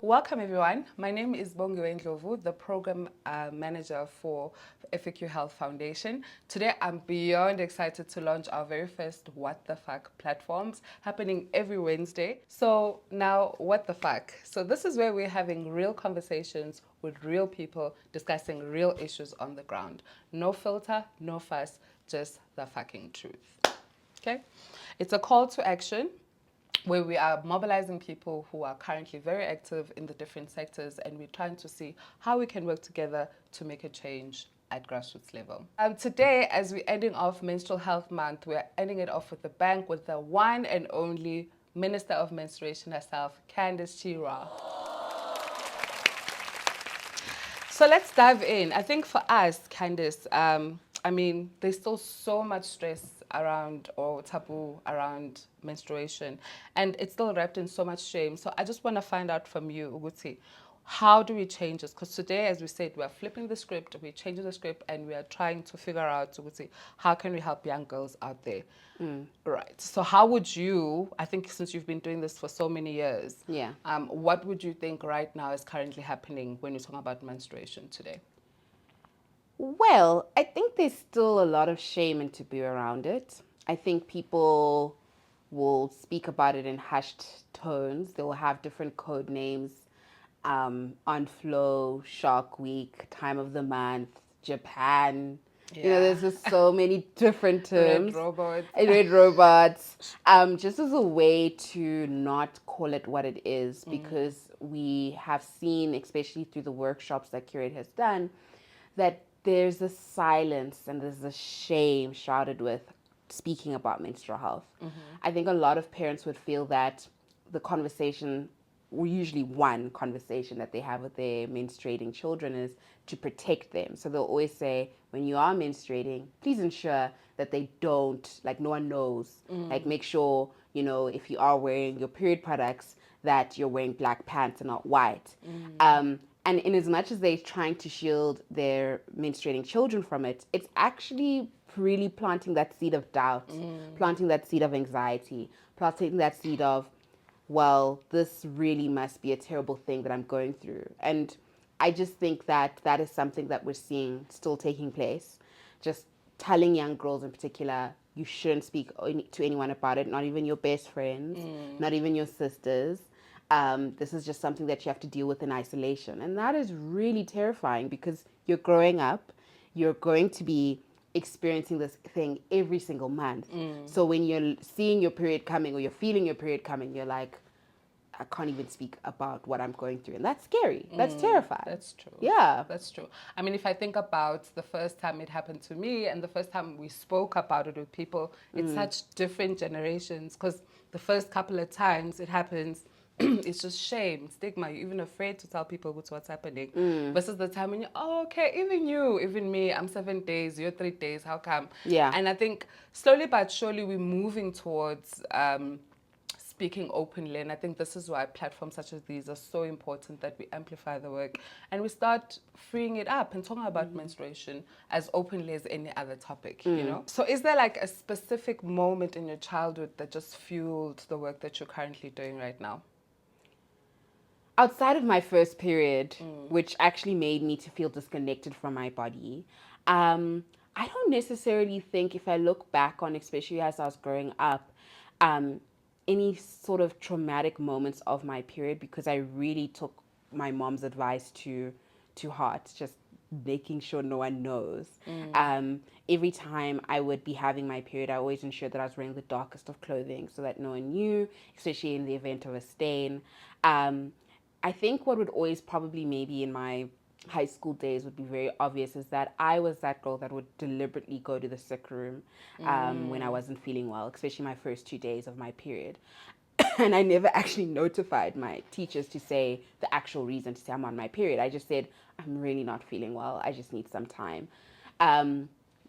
Welcome everyone. My name is Bongiwe Ndlovu, the program manager for FAQ Health Foundation. Today I'm beyond excited to launch our very first What the Fuck platforms happening every Wednesday. So now, what the fuck? So this is where we're having real conversations with real people discussing real issues on the ground. No filter, no fuss, just the fucking truth. Okay? It's a call to action where we are mobilizing people who are currently very active in the different sectors, and we're trying to see how we can work together to make a change at grassroots level. Today, as we're ending off Menstrual Health Month, we're ending it off with a bang with the one and only Minister of Menstruation herself, Candice Chirwa. So let's dive in. I think for us, Candice, there's still so much stress around or taboo around menstruation, and it's still wrapped in so much shame. So I just want to find out from you, Uguti, how do we change this? Because today, as we said, we're flipping the script, we're changing the script, and we are trying to figure out, Uguti, how can we help young girls out there? Right. So how would you, I think since you've been doing this for so many years, what would you think right now is currently happening when you're talking about menstruation today? Well, I think there's still a lot of shame and taboo around it. I think people will speak about it in hushed tones. They will have different code names, on flow, Shark Week, time of the month, Japan. There's just so many different terms. Red robots. Red robots. Just as a way to not call it what it is, because we have seen, especially through the workshops that Curate has done, that there's a silence and there's a shame shrouded with speaking about menstrual health. I think a lot of parents would feel that the conversation, or usually one conversation that they have with their menstruating children, is to protect them. So they'll always say, when you are menstruating, please ensure that they don't, like no one knows. Like make sure, if you are wearing your period products, that you're wearing black pants and not white. And in as much as they're trying to shield their menstruating children from it, it's actually really planting that seed of doubt, planting that seed of anxiety, planting that seed of, well, this really must be a terrible thing that I'm going through. And I just think that that is something that we're seeing still taking place. Just telling young girls in particular, you shouldn't speak to anyone about it, not even your best friends, not even your sisters. This is just something that you have to deal with in isolation. And that is really terrifying, because you're growing up, you're going to be experiencing this thing every single month. So when you're seeing your period coming, or you're feeling your period coming, you're like, I can't even speak about what I'm going through. And that's scary. That's terrifying. That's true. Yeah. That's true. I mean, if I think about the first time it happened to me and the first time we spoke about it with people, it's such different generations, because the first couple of times it happens, it's just shame, stigma. You're even afraid to tell people what's happening. Versus the time when you're, oh, okay, even me, I'm 7 days, you're 3 days, how come? Yeah. And I think slowly but surely we're moving towards speaking openly, and I think this is why platforms such as these are so important, that we amplify the work and we start freeing it up and talking about menstruation as openly as any other topic, So is there like a specific moment in your childhood that just fueled the work that you're currently doing right now? Outside of my first period, which actually made me to feel disconnected from my body, I don't necessarily think, if I look back on, especially as I was growing up, any sort of traumatic moments of my period, because I really took my mom's advice to heart, just making sure no one knows. Every time I would be having my period, I always ensured that I was wearing the darkest of clothing so that no one knew, especially in the event of a stain. I think what would always probably, maybe in my high school days, would be very obvious, is that I was that girl that would deliberately go to the sick room when I wasn't feeling well, especially my first 2 days of my period. And I never actually notified my teachers to say the actual reason, to say I'm on my period. I just said, I'm really not feeling well, I just need some time.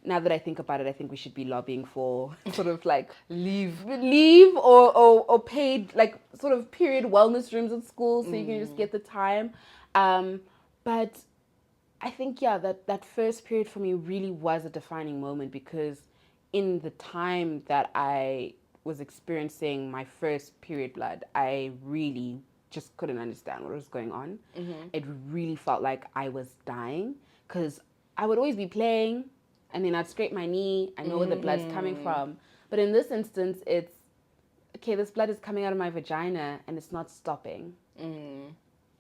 Now that I think about it, I think we should be lobbying for sort of like leave or paid, like sort of period wellness rooms at school, so you can just get the time. But I think, that first period for me really was a defining moment, because in the time that I was experiencing my first period blood, I really just couldn't understand what was going on. It really felt like I was dying because I would always be playing and then I'd scrape my knee. I know where the blood's coming from. But in this instance, it's, okay, this blood is coming out of my vagina and it's not stopping.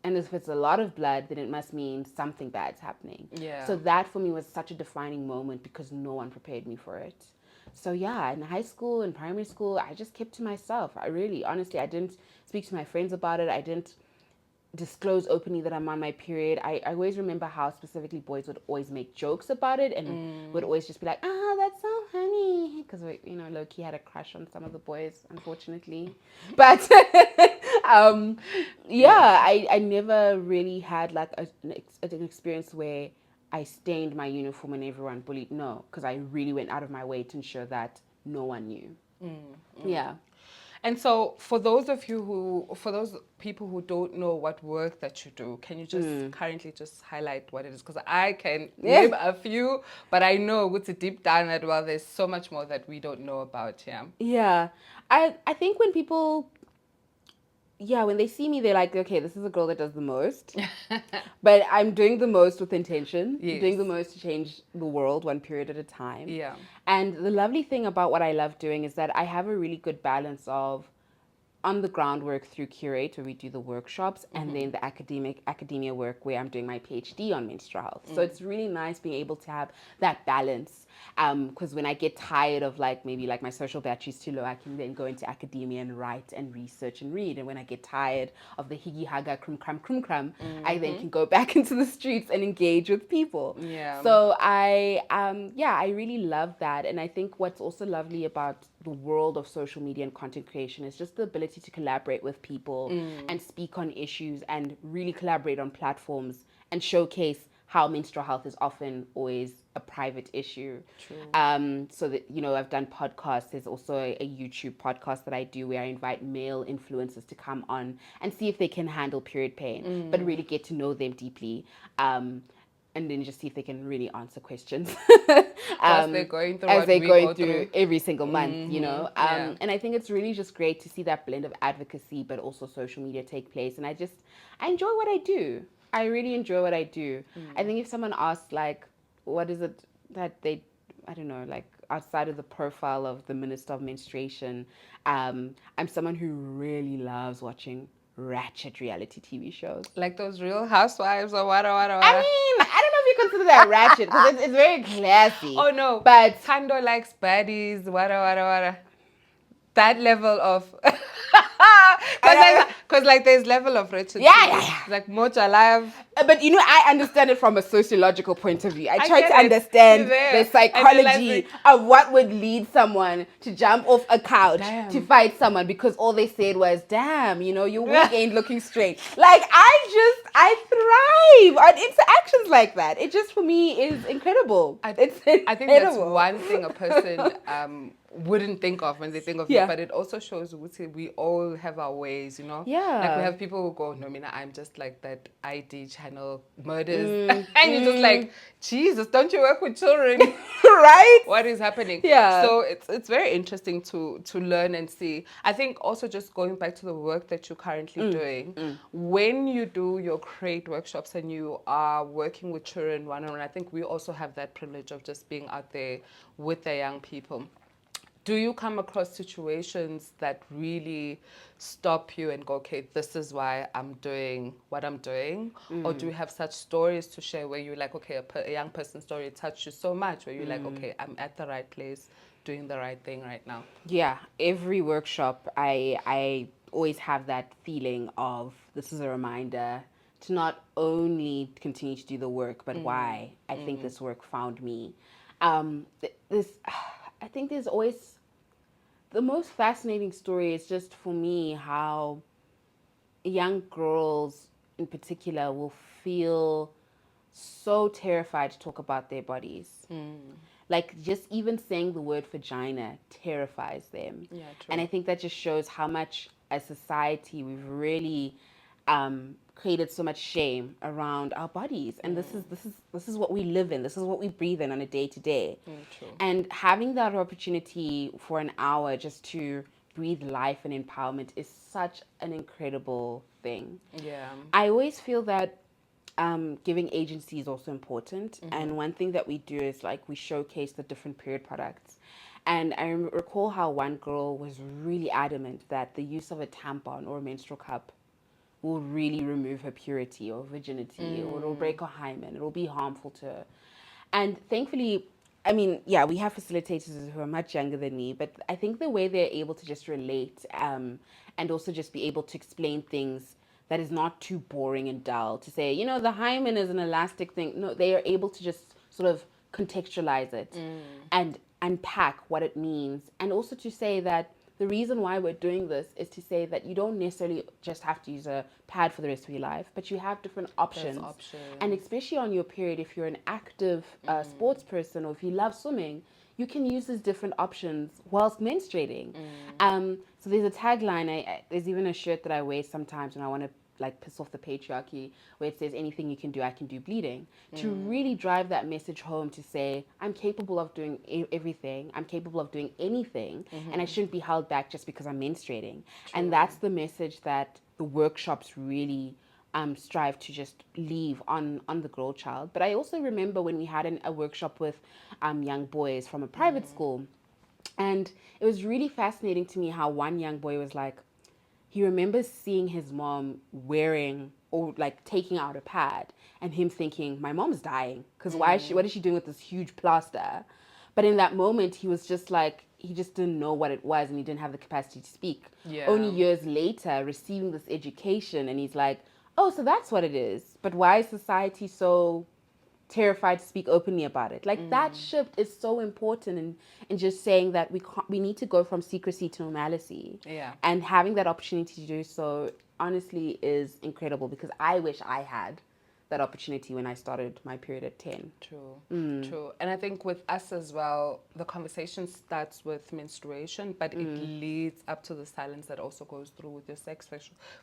And if it's a lot of blood, then it must mean something bad's happening. Yeah. So that for me was such a defining moment because no one prepared me for it. So yeah, in high school and primary school, I just kept to myself. I really, honestly, I didn't speak to my friends about it. I didn't disclose openly that I'm on my period. I always remember how specifically boys would always make jokes about it and would always just be like, that's so funny. Because we, low key had a crush on some of the boys, unfortunately. But I never really had like an experience where I stained my uniform and everyone bullied. No, because I really went out of my way to ensure that no one knew. Yeah. And so for those people who don't know what work that you do, can you just currently just highlight what it is? Because I can name a few, but I know with a deep down that, well, there's so much more that we don't know about. Yeah. I think when people, when they see me, they're like, okay, this is a girl that does the most. But I'm doing the most with intention. Yes. I'm doing the most to change the world one period at a time. Yeah. And the lovely thing about what I love doing is that I have a really good balance of on the ground work through Curate, where we do the workshops, and then the academia work where I'm doing my PhD on menstrual health. So it's really nice being able to have that balance. Because when I get tired of maybe my social battery's too low, I can then go into academia and write and research and read. And when I get tired of the higgy haga krum krum, I then can go back into the streets and engage with people. Yeah. So I really love that. And I think what's also lovely about the world of social media and content creation is just the ability to collaborate with people and speak on issues and really collaborate on platforms and showcase how menstrual health is often always a private issue. True. So that, I've done podcasts. There's also a YouTube podcast that I do where I invite male influencers to come on and see if they can handle period pain, but really get to know them deeply. And then just see if they can really answer questions As they're going through as what they're we going go through every single month, Yeah. And I think it's really just great to see that blend of advocacy but also social media take place. And I enjoy what I do. I really enjoy what I do. I think if someone asks what is it that they, I don't know, outside of the profile of the Minister of Menstruation, I'm someone who really loves watching ratchet reality TV shows. Like those Real Housewives or what. I mean, I don't know if you consider that ratchet because it's very classy. Oh no, but Tando likes baddies. What. That level of, because there's level of wretched. Yeah. Like Mocha Live. But I understand it from a sociological point of view. I try get to it. understand There. the psychology of what would lead someone to jump off a couch to fight someone because all they said was, damn, your wig ain't looking straight. I thrive on interactions like that. It just, for me, is incredible. I think that's one thing a person wouldn't think of when they think of it, but it also shows we all have our ways, Yeah. Like we have people who go, no, Mina, I'm just like that ID channel murders. And you're just like, Jesus, don't you work with children? Right? What is happening? Yeah. So it's very interesting to learn and see. I think also just going back to the work that you're currently doing, when you do your Create workshops and you are working with children one-on-one, I think we also have that privilege of just being out there with the young people. Do you come across situations that really stop you and go, okay, this is why I'm doing what I'm doing? Or do you have such stories to share where you're like, okay, a young person's story touched you so much where you're like, okay, I'm at the right place, doing the right thing right now? Yeah, every workshop, I always have that feeling of this is a reminder to not only continue to do the work, but why I think this work found me. I think there's always the most fascinating story is just for me how young girls in particular will feel so terrified to talk about their bodies. Just even saying the word vagina terrifies them. Yeah, true. And I think that just shows how much as society we've really created so much shame around our bodies. And this is what we live in. This is what we breathe in on a day to day. True. And having that opportunity for an hour just to breathe life and empowerment is such an incredible thing. Yeah. I always feel that giving agency is also important. And one thing that we do is like we showcase the different period products. And I recall how one girl was really adamant that the use of a tampon or a menstrual cup will really remove her purity or virginity, or it'll break her hymen, it'll be harmful to her. And thankfully, I mean, yeah, we have facilitators who are much younger than me, but I think the way they're able to just relate and also just be able to explain things that is not too boring and dull, to say, you know, the hymen is an elastic thing. No, they are able to just sort of contextualize it and unpack what it means. And also to say that the reason why we're doing this is to say that you don't necessarily just have to use a pad for the rest of your life, but you have different options. And especially on your period, if you're an active sports person or if you love swimming, you can use these different options whilst menstruating. So there's a tagline. There's even a shirt that I wear sometimes when I want to like piss off the patriarchy, where it says anything you can do, I can do bleeding, to really drive that message home, to say I'm capable of doing everything, I'm capable of doing anything, and I shouldn't be held back just because I'm menstruating. And that's the message that the workshops really strive to just leave on the girl child. But I also remember when we had a workshop with young boys from a private school, and it was really fascinating to me how one young boy was like, he remembers seeing his mom wearing or like taking out a pad and him thinking, my mom's dying because what is she doing with this huge plaster? But in that moment, he was just like, he just didn't know what it was and he didn't have the capacity to speak. Only years later, receiving this education, and he's like, oh, so that's what it is. But why is society so terrified to speak openly about it? Like that shift is so important in just saying that we need to go from secrecy to normalcy. And having that opportunity to do so honestly is incredible, because I wish I had that opportunity when I started my period at 10. True. And I think with us as well, the conversation starts with menstruation, but it leads up to the silence that also goes through with your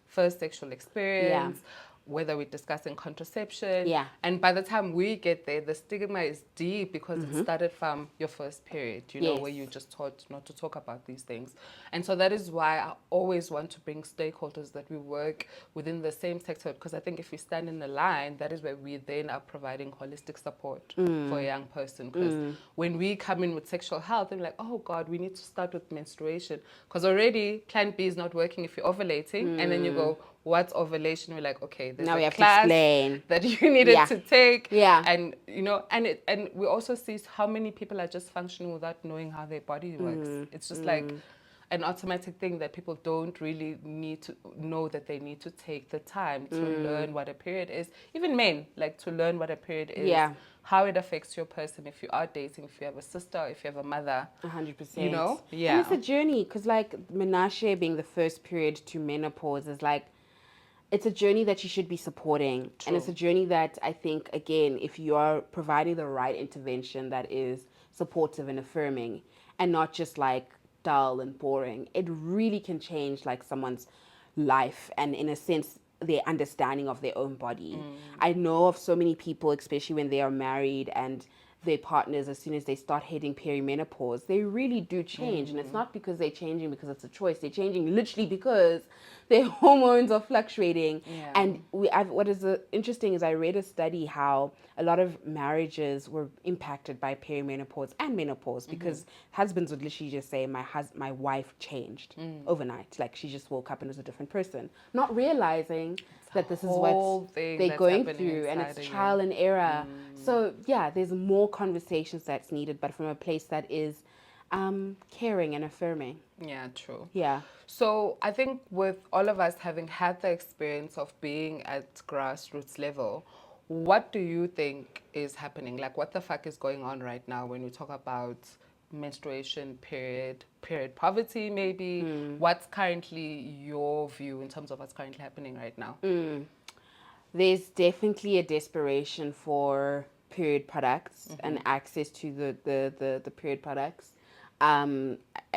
first sexual experience, whether we're discussing contraception. And by the time we get there, the stigma is deep because it started from your first period, you know, where you just taught not to talk about these things. And so that is why I always want to bring stakeholders that we work within the same sector, because I think if we stand in a line, that is where we then are providing holistic support for a young person. Because when we come in with sexual health, I'm like, oh God, we need to start with menstruation. Because already Plan B is not working if you're ovulating. And then you go, what's ovulation? We're like, okay, there's now a we have class to explain that you needed to take. And you know, and we also see how many people are just functioning without knowing how their body works. It's just like an automatic thing that people don't really need to know, that they need to take the time to learn what a period is. Even men, like, to learn what a period is, how it affects your person, if you are dating, if you have a sister, if you have a mother. 100%. You know? And it's a journey, because like menarche being the first period to menopause is like, it's a journey that you should be supporting. And it's a journey that I think, again, if you are providing the right intervention that is supportive and affirming and not just like dull and boring, it really can change like someone's life and, in a sense, their understanding of their own body. I know of so many people, especially when they are married and their partners, as soon as they start hitting perimenopause, they really do change. And it's not because they're changing because it's a choice. They're changing literally because their hormones are fluctuating. And what is interesting is I read a study how a lot of marriages were impacted by perimenopause and menopause, because husbands would literally just say, my wife changed overnight. Like, she just woke up and was a different person, not realizing that this is what they're going through, and it's trial and error. So yeah, there's more conversations that's needed, but from a place that is caring and affirming. Yeah, true. Yeah. So I think with all of us having had the experience of being at grassroots level, what do you think is happening? Like, what the fuck is going on right now when we talk about menstruation, period poverty, maybe? What's currently your view in terms of what's currently happening right now? There's definitely a desperation for period products and access to the period products. I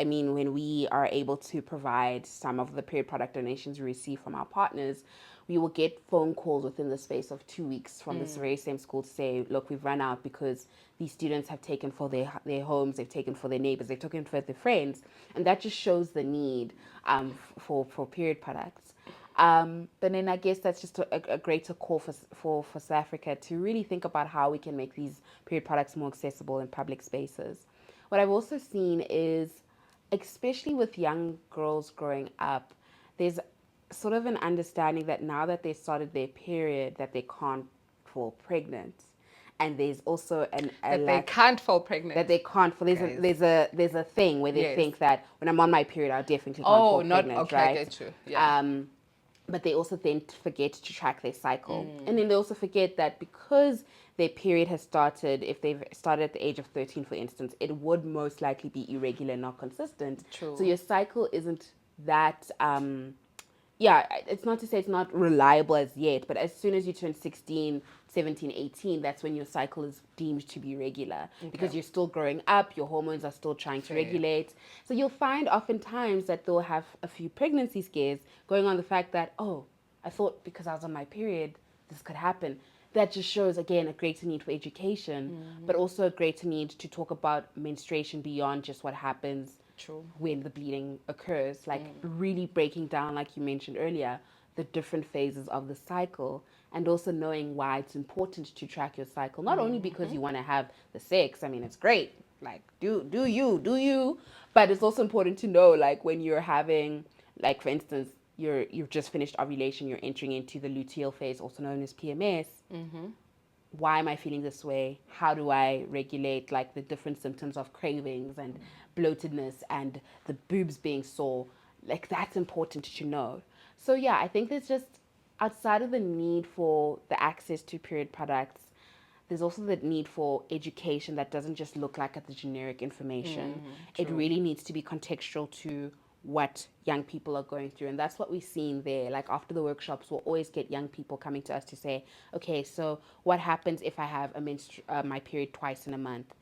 mean, when we are able to provide some of the period product donations we receive from our partners, we will get phone calls within the space of 2 weeks from this very same school to say, look, we've run out because these students have taken for their homes, they've taken for their neighbors, they've taken for their friends. And that just shows the need for period products. But then I guess that's just a greater call for South Africa to really think about how we can make these period products more accessible in public spaces. What I've also seen is, especially with young girls growing up, there's sort of an understanding that now that they started their period, that they can't fall pregnant. And there's also they can't fall pregnant. That they can't fall. There's a thing where they think that when I'm on my period, I definitely can't fall pregnant, okay, right? I get you. Yeah. But they also then forget to track their cycle. And then they also forget that because their period has started, if they've started at the age of 13, for instance, it would most likely be irregular, not consistent. True. So your cycle isn't that, it's not to say it's not reliable as yet, but as soon as you turn 16, 17, 18, that's when your cycle is deemed to be regular, because you're still growing up, your hormones are still trying to regulate. So you'll find oftentimes that they'll have a few pregnancy scares going on the fact that, oh, I thought because I was on my period, this could happen. That just shows, again, a greater need for education, but also a greater need to talk about menstruation beyond just what happens when the bleeding occurs. Like really breaking down, like you mentioned earlier, the different phases of the cycle, and also knowing why it's important to track your cycle. Not only because you want to have the sex, I mean, it's great. Like, do you. But it's also important to know, like, when you're having, like, for instance, you've just finished ovulation, you're entering into the luteal phase, also known as PMS. Why am I feeling this way? How do I regulate, like, the different symptoms of cravings and bloatedness and the boobs being sore? Like, that's important to know. So yeah, I think there's just, outside of the need for the access to period products, there's also the need for education that doesn't just look like at the generic information. It really needs to be contextual to what young people are going through. And that's what we've seen there. Like, after the workshops, we'll always get young people coming to us to say, okay, so what happens if I have my period twice in a month?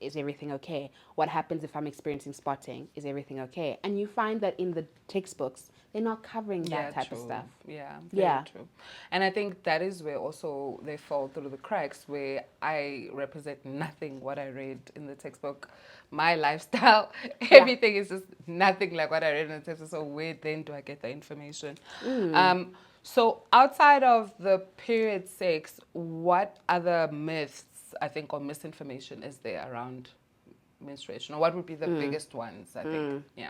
Is everything okay? What happens if I'm experiencing spotting? Is everything okay? And you find that in the textbooks, they're not covering that type of stuff. Very true. And I think that is where also they fall through the cracks, where I represent nothing what I read in the textbook. My lifestyle, everything is just nothing like what I read in the textbook. So where then do I get the information? So outside of the period sex, what other myths, I think, or misinformation is there around menstruation? Or what would be the biggest ones, I think? Yeah.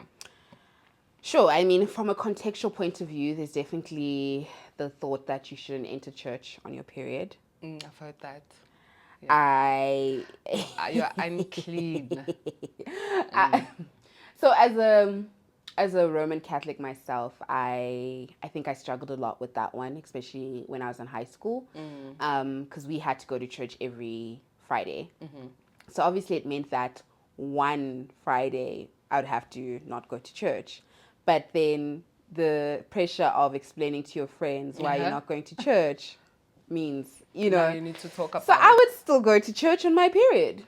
Sure. I mean, from a contextual point of view, there's definitely the thought that you shouldn't enter church on your period. I've heard that. Yeah. You're unclean. So as a Roman Catholic myself, I think I struggled a lot with that one, especially when I was in high school, because we had to go to church every Friday. So obviously it meant that one Friday I would have to not go to church. But then the pressure of explaining to your friends why you're not going to church means, Now you need to talk about So I would still go to church on my period.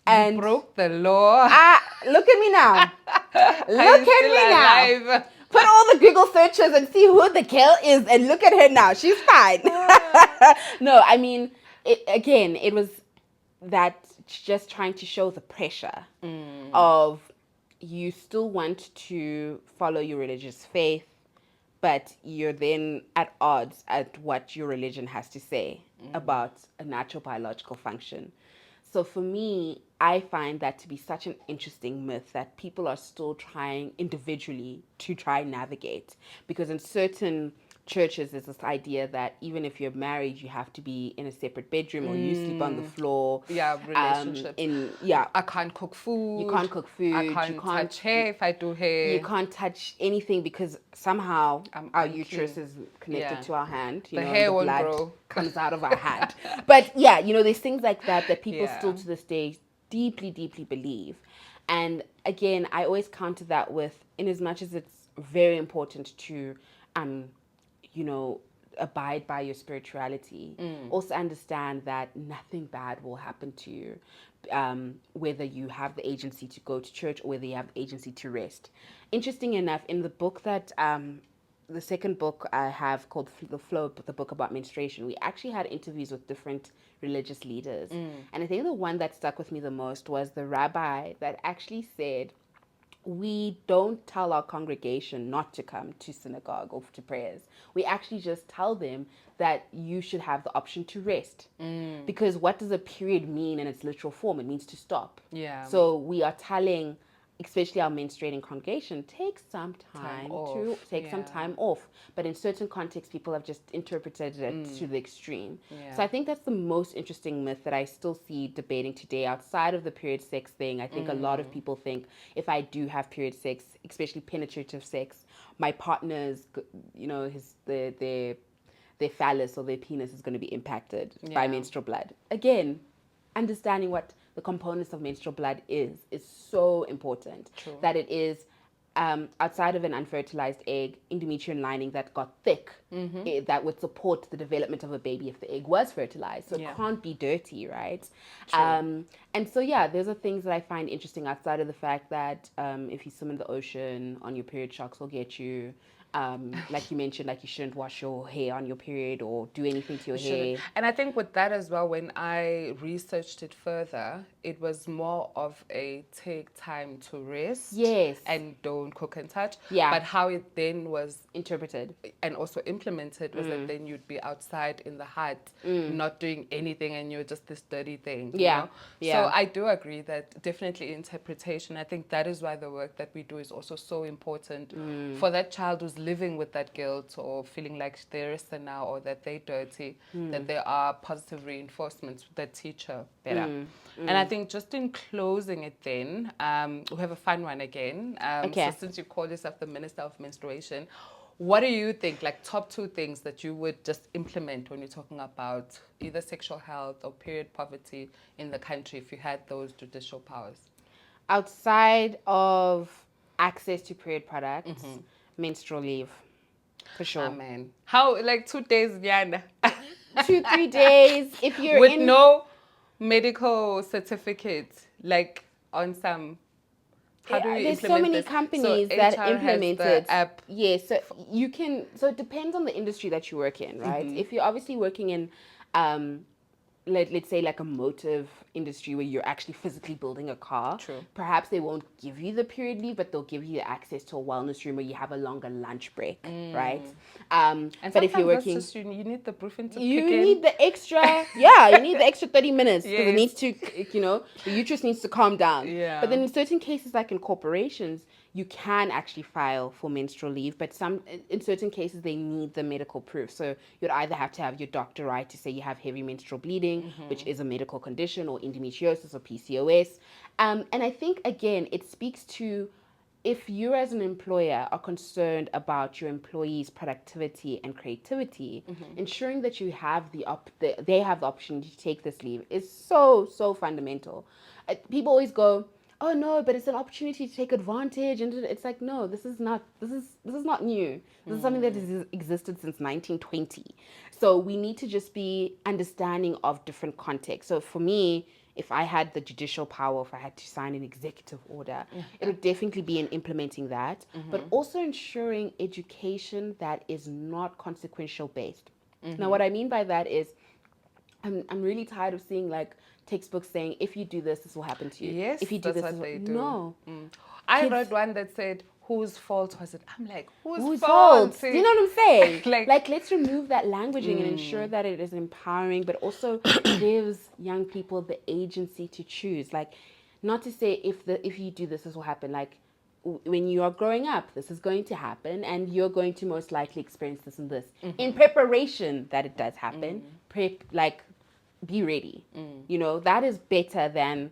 You broke the law. Look at me now. Look at me now. Put all the Google searches and see who the girl is, and look at her now. She's fine. No, I mean, it was that just trying to show the pressure of, you still want to follow your religious faith, but you're then at odds at what your religion has to say about a natural biological function. So for me, I find that to be such an interesting myth that people are still trying individually to try and navigate. Because in certain churches, there's this idea that even if you're married, you have to be in a separate bedroom, or you sleep on the floor. Yeah, relationships. I can't cook food. You can't cook food. I can't touch hair if I do hair. You can't touch anything because somehow our uterus is connected to our hand. The hair won't blood grow. Comes out of our hand. But yeah, there's things like that people still to this day deeply, deeply believe. And again, I always counter that with, in as much as it's very important to abide by your spirituality, also understand that nothing bad will happen to you, whether you have the agency to go to church or whether you have the agency to rest. Interesting enough, in the book that the second book I have called The Flow, the book about menstruation, we actually had interviews with different religious leaders. And I think the one that stuck with me the most was the rabbi that actually said, we don't tell our congregation not to come to synagogue or to prayers. We actually just tell them that you should have the option to rest. Because what does a period mean in its literal form? It means to stop. Yeah. So we are telling, especially our menstruating congregation, take some time to take some time off. But in certain contexts, people have just interpreted it to the extreme. So I think that's the most interesting myth that I still see debating today outside of the period sex thing. I think a lot of people think if I do have period sex, especially penetrative sex, my partner's, their phallus or their penis is going to be impacted by menstrual blood. Again, understanding what the components of menstrual blood is so important. True. That it is outside of an unfertilized egg, endometrial lining that got thick, that would support the development of a baby if the egg was fertilized. So it can't be dirty, right? And so, those are things that I find interesting outside of the fact that if you swim in the ocean on your period, sharks will get you. Like you mentioned, like you shouldn't wash your hair on your period or do anything to your hair. And I think with that as well, when I researched it further, it was more of a take time to rest. Yes. And don't cook and touch. Yeah. But how it then was interpreted and also implemented was that then you'd be outside in the hut, not doing anything, and you're just this dirty thing. You know? So I do agree that definitely interpretation. I think that is why the work that we do is also so important for that child who's living with that guilt or feeling like they're a now or that they're dirty, that there are positive reinforcements that teach her better. And I think just in closing it then, we have a fun one again. So since you call yourself the Minister of Menstruation, what do you think, like top 2 things that you would just implement when you're talking about either sexual health or period poverty in the country if you had those judicial powers? Outside of access to period products, menstrual leave, for sure. Amen. How, like 2 days, Yana? 2-3 days. If you're with no medical certificate, like on some. How do you There's implement so many this? companies so that HR implement has it. the app. Yes, so you can. So it depends on the industry that you work in, right? If you're obviously working in, let's say like a motive industry where you're actually physically building a car. True. Perhaps they won't give you the period leave, but they'll give you access to a wellness room where you have a longer lunch break, right? And but if you're working, that's just, you need the proofing to you kick in. need the extra, you need the extra 30 minutes because Yes. it needs to, the uterus needs to calm down. Yeah. But then in certain cases, like in corporations, you can actually file for menstrual leave, but in certain cases they need the medical proof. So you'd either have to have your doctor write to say you have heavy menstrual bleeding, which is a medical condition, or endometriosis or PCOS. And I think again it speaks to, if you as an employer are concerned about your employees' productivity and creativity, ensuring that you have they have the opportunity to take this leave is so fundamental. People always go, oh no, but it's an opportunity to take advantage, and it's like, no, this is not new. This is something that has existed since 1920. So we need to just be understanding of different contexts. So for me, if I had the judicial power, if I had to sign an executive order, it would definitely be in implementing that, but also ensuring education that is not consequential based. Now, what I mean by that is, I'm really tired of seeing like textbooks saying, if you do this, this will happen to you. Yes, if you do that's this, what they do. No. I read one that said, whose fault was it? I'm like, whose fault? fault? Do you know what I'm saying? like let's remove that languaging and ensure that it is empowering, but also gives young people the agency to choose. Like, not to say if you do this, this will happen. Like, when you are growing up, this is going to happen, and you're going to most likely experience this and this. In preparation that it does happen, be ready. That is better than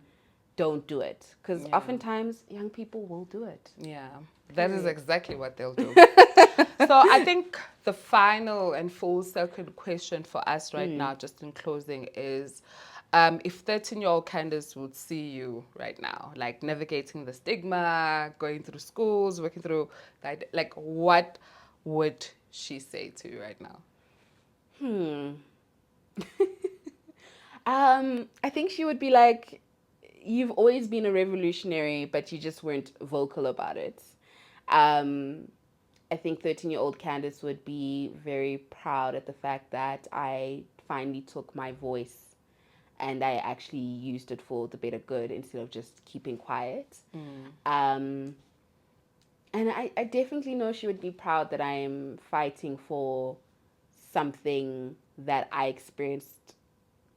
don't do it, because oftentimes young people will do it. Yeah, that is exactly what they'll do. So I think the final and full circle question for us right now, just in closing, is if 13-year-old Candice would see you right now, like navigating the stigma, going through schools, working through that, like what would she say to you right now? I think she would be like, you've always been a revolutionary, but you just weren't vocal about it. I think 13-year-old Candice would be very proud at the fact that I finally took my voice and I actually used it for the better good instead of just keeping quiet. Um, and I definitely know she would be proud that I am fighting for something that I experienced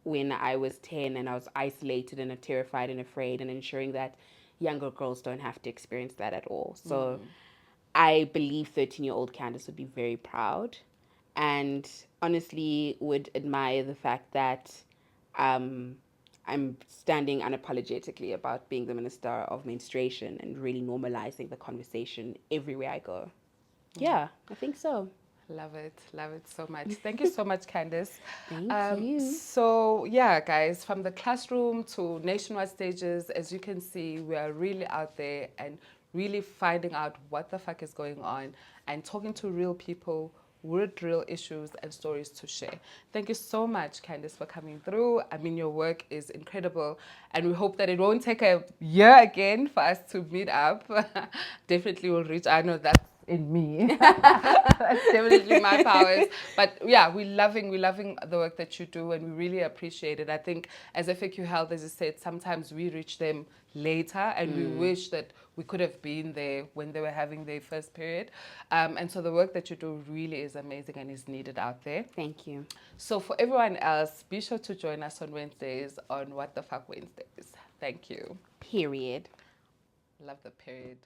when I was 10 and I was isolated and terrified and afraid, and ensuring that younger girls don't have to experience that at all. So I believe 13-year-old Candice would be very proud, and honestly would admire the fact that um, I'm standing unapologetically about being the minister of menstruation and really normalizing the conversation everywhere I go. Yeah, I think so. Love it so much. Thank you so much, Candice. Thank you. So yeah, guys, from the classroom to nationwide stages, as you can see, we are really out there and really finding out what the fuck is going on and talking to real people with real issues and stories to share. Thank you so much, Candice, for coming through. I mean, your work is incredible, and we hope that it won't take a year again for us to meet up. Definitely will reach. I know that's in me. That's definitely my powers. But yeah, we're loving the work that you do, and we really appreciate it. I think as FAQ Health, as you said, sometimes we reach them later, and we wish that we could have been there when they were having their first period. And so the work that you do really is amazing and is needed out there. Thank you. So for everyone else, be sure to join us on Wednesdays on WTFAQ Wednesdays. Thank you. Period. Love the period.